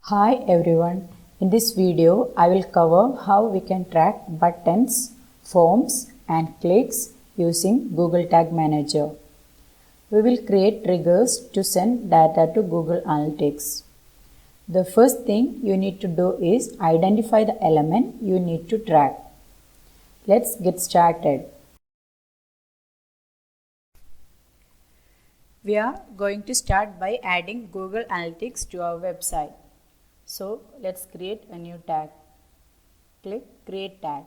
Hi everyone, in this video I will cover how we can track buttons, forms and clicks using Google Tag Manager. We will create triggers to send data to Google Analytics. The first thing you need to do is identify the element you need to track. Let's get started. We are going to start by adding Google Analytics to our website. So let's create a new tag. Click Create Tag.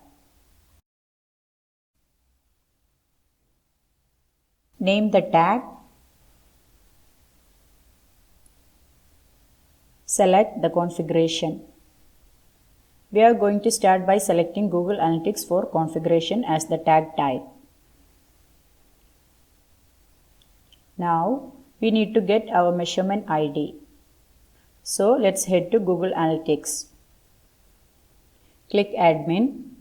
Name the tag. Select the configuration. We are going to start by selecting Google Analytics for configuration as the tag type. Now we need to get our measurement ID. So let's head to Google Analytics. Click Admin.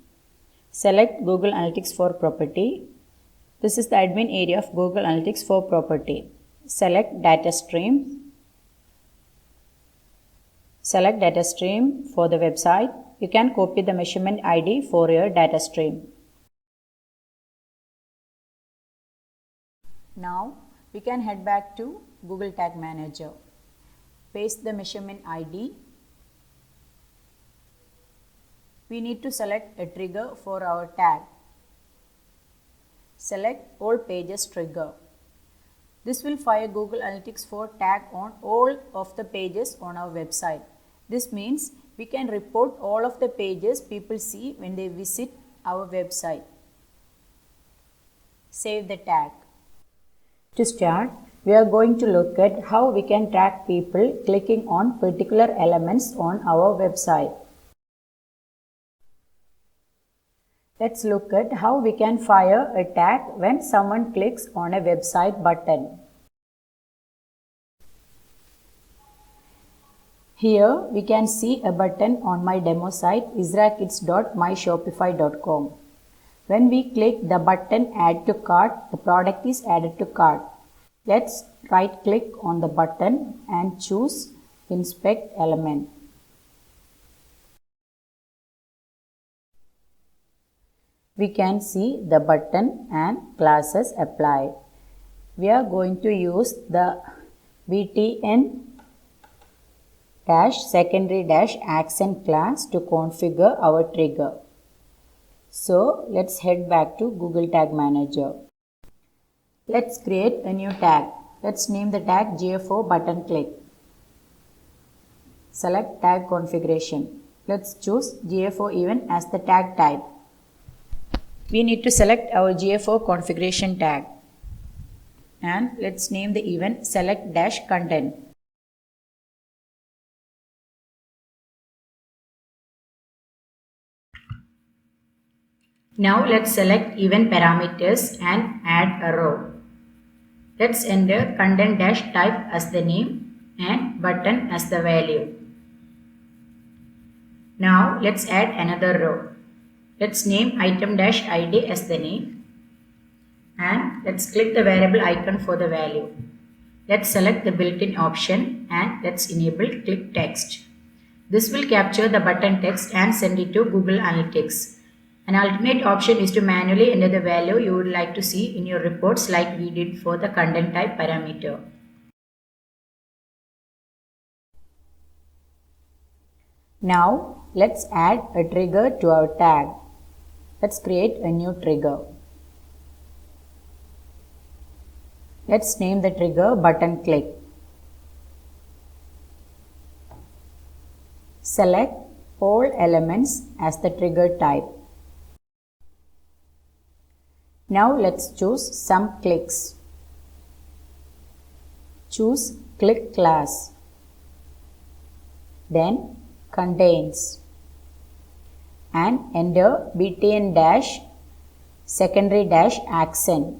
Select Google Analytics for property. This is the admin area of Google Analytics for property. Select Data Stream. Select Data Stream for the website. You can copy the measurement ID for your data stream. Now we can head back to Google Tag Manager. Paste the measurement ID. We need to select a trigger for our tag. Select All Pages Trigger. This will fire Google Analytics for tag on all of the pages on our website. This means we can report all of the pages people see when they visit our website. Save the tag. To start, we are going to look at how we can track people clicking on particular elements on our website. Let's look at how we can fire a tag when someone clicks on a website button. Here we can see a button on my demo site israkids.myshopify.com. When we click the button Add to Cart, the product is added to cart. Let's right click on the button and choose Inspect Element. We can see the button and classes applied. We are going to use the btn-secondary-accent class to configure our trigger. So let's head back to Google Tag Manager. Let's create a new tag. Let's name the tag GFO button click. Select tag configuration. Let's choose GFO event as the tag type. We need to select our GFO configuration tag. And let's name the event select-content. Now let's select event parameters and add a row. Let's enter content-type as the name and button as the value. Now let's add another row. Let's name item-id as the name and let's click the variable icon for the value. Let's select the built-in option and let's enable click text. This will capture the button text and send it to Google Analytics. An alternate option is to manually enter the value you would like to see in your reports like we did for the content type parameter. Now let's add a trigger to our tag. Let's create a new trigger. Let's name the trigger button click. Select all elements as the trigger type. Now let's choose some clicks. Choose click class. Then contains and enter btn-secondary-accent.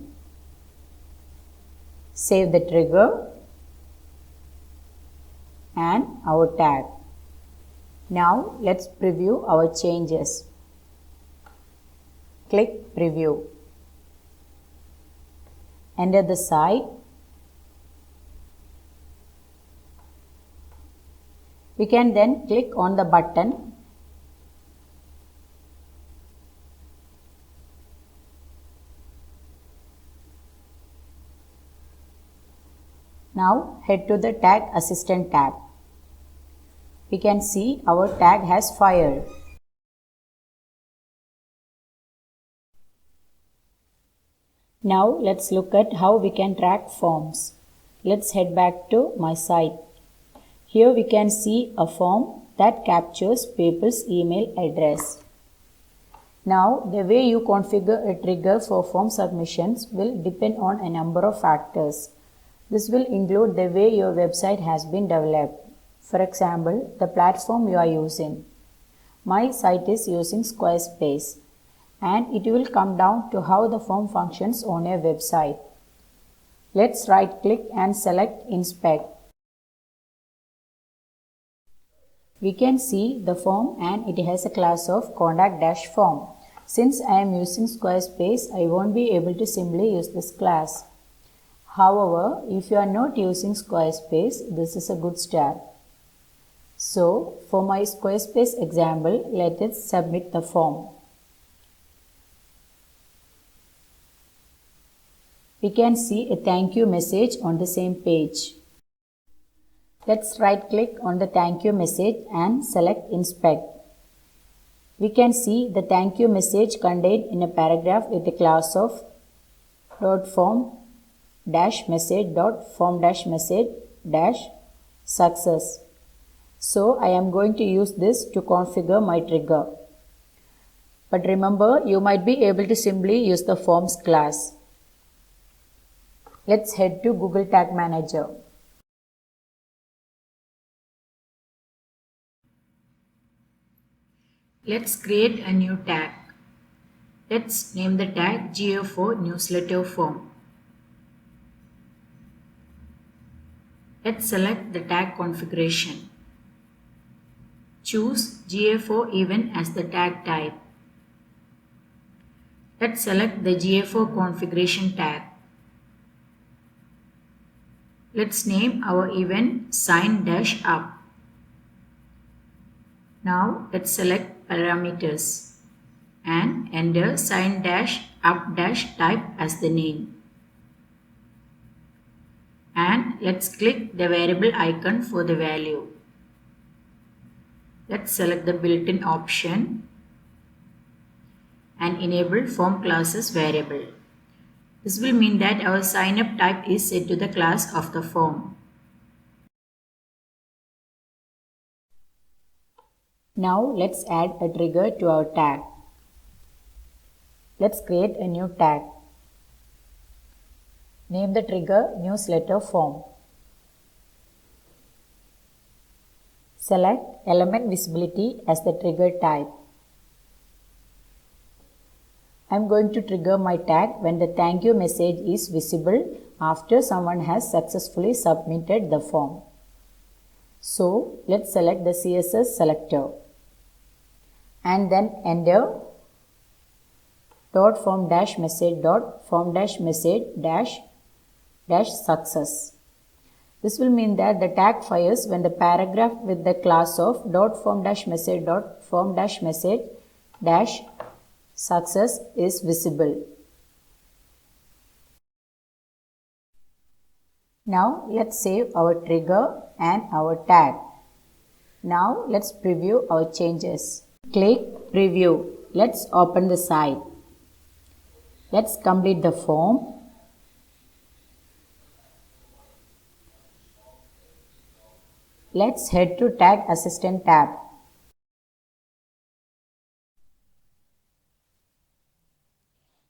Save the trigger and our tag. Now let's preview our changes. Click Preview. Enter the site. We can then click on the button. Now head to the Tag Assistant tab. We can see our tag has fired. Now let's look at how we can track forms. Let's head back to my site. Here we can see a form that captures people's email address. Now the way you configure a trigger for form submissions will depend on a number of factors. This will include the way your website has been developed. For example, the platform you are using. My site is using Squarespace, and it will come down to how the form functions on a website. Let's right click and select Inspect. We can see the form and it has a class of contact-form. Since I am using Squarespace, I won't be able to simply use this class. However, if you are not using Squarespace, this is a good start. So, for my Squarespace example, let us submit the form. We can see a thank you message on the same page. Let's right click on the thank you message and select Inspect. We can see the thank you message contained in a paragraph with a class of .form-message.form-message-success. So I am going to use this to configure my trigger. But remember, you might be able to simply use the forms class. Let's head to Google Tag Manager. Let's create a new tag. Let's name the tag GA4 Newsletter Form. Let's select the tag configuration. Choose GA4 Event as the tag type. Let's select the GA4 configuration tag. Let's name our event Sign-Up. Now let's select parameters and enter Sign-Up-Type as the name. And let's click the variable icon for the value. Let's select the built-in option and enable form classes variable. This will mean that our sign-up type is set to the class of the form. Now let's add a trigger to our tag. Let's create a new tag. Name the trigger Newsletter Form. Select Element Visibility as the trigger type. I am going to trigger my tag when the thank you message is visible after someone has successfully submitted the form. So let's select the CSS selector and then enter .form-message.form-message-success. This will mean that the tag fires when the paragraph with the class of .form-message.form-message-success is visible. Now let's save our trigger and our tag. Now let's preview our changes. Click Preview. Let's open the site. Let's complete the form. Let's head to Tag Assistant tab.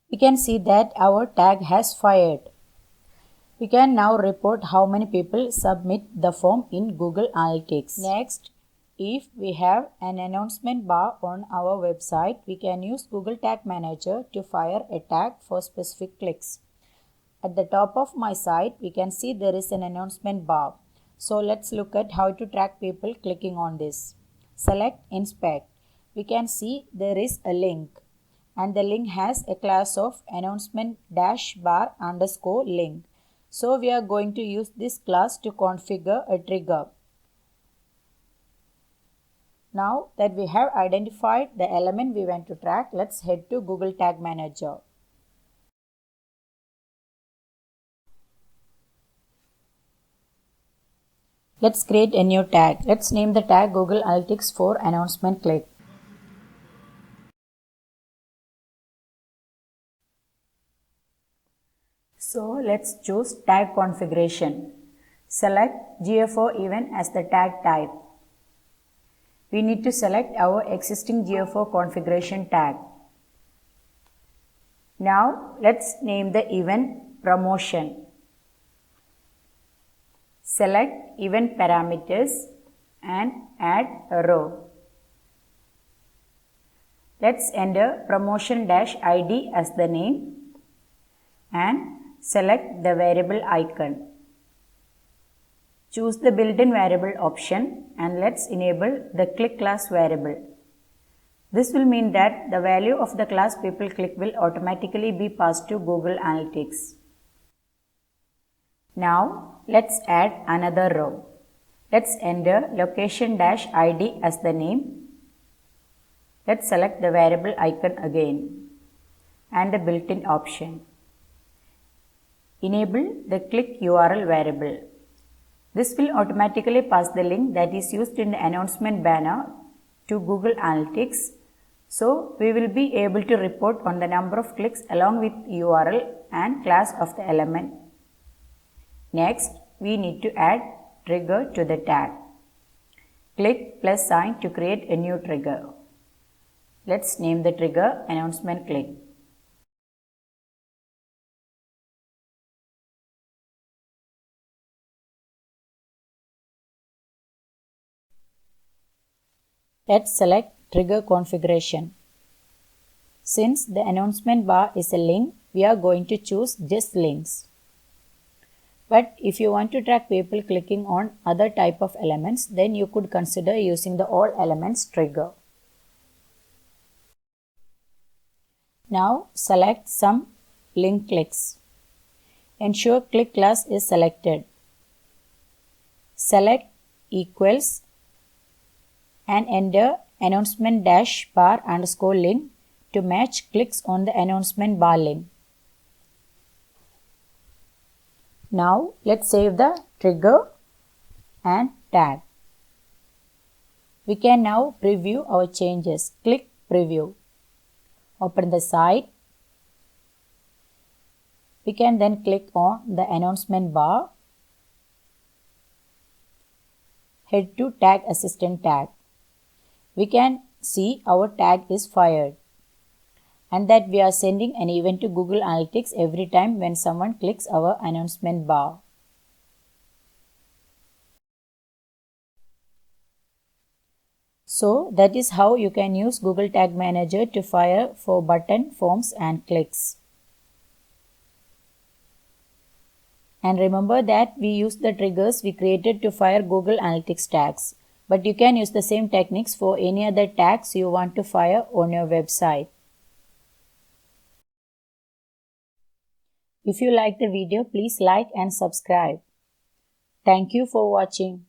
We can see that our tag has fired. We can now report how many people submit the form in Google Analytics. Next, if we have an announcement bar on our website, we can use Google Tag Manager to fire a tag for specific clicks. At the top of my site, we can see there is an announcement bar. So let's look at how to track people clicking on this. Select Inspect. We can see there is a link, and the link has a class of announcement-bar_link. So we are going to use this class to configure a trigger. Now that we have identified the element we want to track, let's head to Google Tag Manager. Let's create a new tag. Let's name the tag Google Analytics 4 Announcement Click. So let's choose tag configuration. Select GFO event as the tag type. We need to select our existing GFO configuration tag. Now let's name the event promotion. Select event parameters and add a row. Let's enter promotion-id as the name and select the variable icon. Choose the built-in variable option and let's enable the click class variable. This will mean that the value of the class people click will automatically be passed to Google Analytics. Now let's add another row. Let's enter location-id as the name. Let's select the variable icon again and the built-in option. Enable the click URL variable. This will automatically pass the link that is used in the announcement banner to Google Analytics. So we will be able to report on the number of clicks along with URL and class of the element. Next, we need to add trigger to the tag. Click plus sign to create a new trigger. Let's name the trigger announcement click. Let's select trigger configuration. Since the announcement bar is a link, we are going to choose just links. But if you want to track people clicking on other type of elements, then you could consider using the all elements trigger. Now select some link clicks. Ensure click class is selected. Select equals and enter announcement dash bar underscore link to match clicks on the announcement bar link. Now let's save the trigger and tag. We can now preview our changes. Click preview. Open the site. We can then click on the announcement bar. Head to tag assistant tag. We can see our tag is fired and that we are sending an event to Google Analytics every time when someone clicks our announcement bar. So that is how you can use Google Tag Manager to fire for button, forms and clicks. And remember that we use the triggers we created to fire Google Analytics tags. But you can use the same techniques for any other tags you want to fire on your website. If you like the video, please like and subscribe. Thank you for watching.